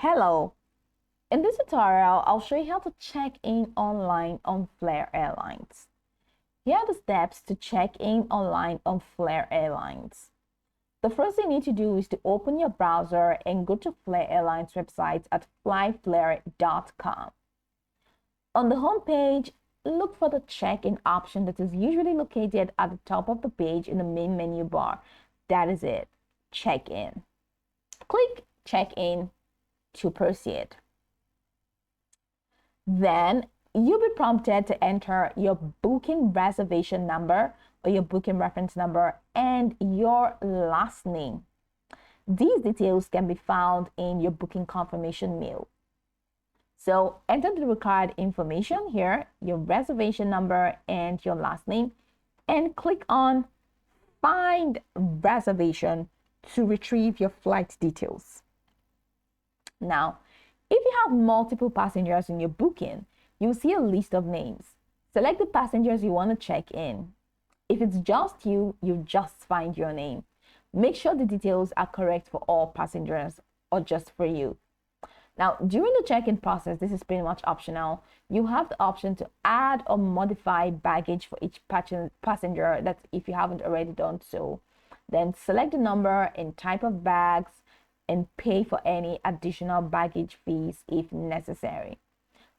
Hello, in this tutorial, I'll show you how to check in online on Flair Airlines. Here are the steps to check in online on Flair Airlines. The first thing you need to do is to open your browser and go to Flair Airlines website at flyflair.com. On the home page, look for the check-in option that is usually located at the top of the page in the main menu bar. That is it, check-in. Click check-in to proceed. Then you'll be prompted to enter your booking reservation number or your booking reference number and your last name. These details can be found in your booking confirmation mail. So enter the required information here, your reservation number and your last name, and click on Find Reservation to retrieve your flight details. Now, if you have multiple passengers in your booking, you'll see a list of names. Select the passengers you want to check in. If it's just you, you just find your name. Make sure the details are correct for all passengers or just for you. Now, during the check-in process, this is pretty much optional. You have the option to add or modify baggage for each passenger. That's if you haven't already done so. Then select the number and type of bags and pay for any additional baggage fees if necessary.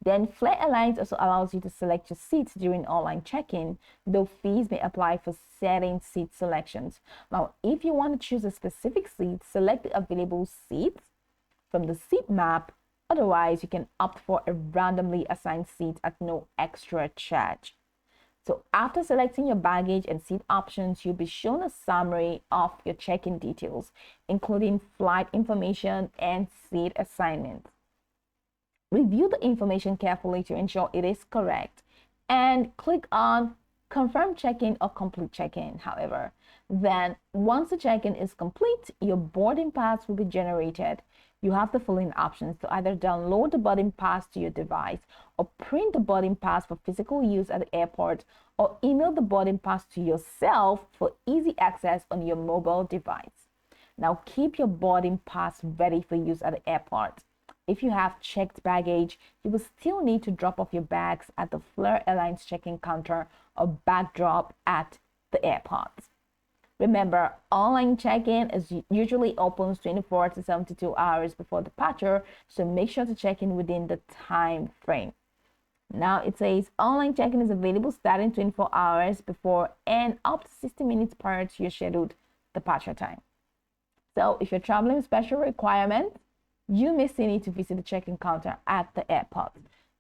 Then Flair Airlines also allows you to select your seats during online check-in, though fees may apply for certain seat selections. Now, if you want to choose a specific seat, select the available seats from the seat map. Otherwise, you can opt for a randomly assigned seat at no extra charge. So after selecting your baggage and seat options, you'll be shown a summary of your check-in details, including flight information and seat assignment. Review the information carefully to ensure it is correct and click on Confirm check-in or Complete check-in. However, then once the check-in is complete, your boarding pass will be generated. You have the following options to either download the boarding pass to your device or print the boarding pass for physical use at the airport or email the boarding pass to yourself for easy access on your mobile device. Now keep your boarding pass ready for use at the airport. If you have checked baggage, you will still need to drop off your bags at the Flair Airlines check-in counter or bag drop at the airport. Remember, online check-in is usually opens 24 to 72 hours before departure, so make sure to check in within the time frame. Now it says online check-in is available starting 24 hours before and up to 60 minutes prior to your scheduled departure time. So if you're traveling with special requirements, you may still need to visit the check-in counter at the airport.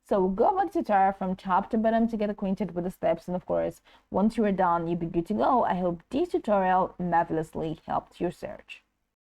So go over the tutorial from top to bottom to get acquainted with the steps, and of course, once you are done, you'll be good to go. I hope this tutorial marvelously helped your search.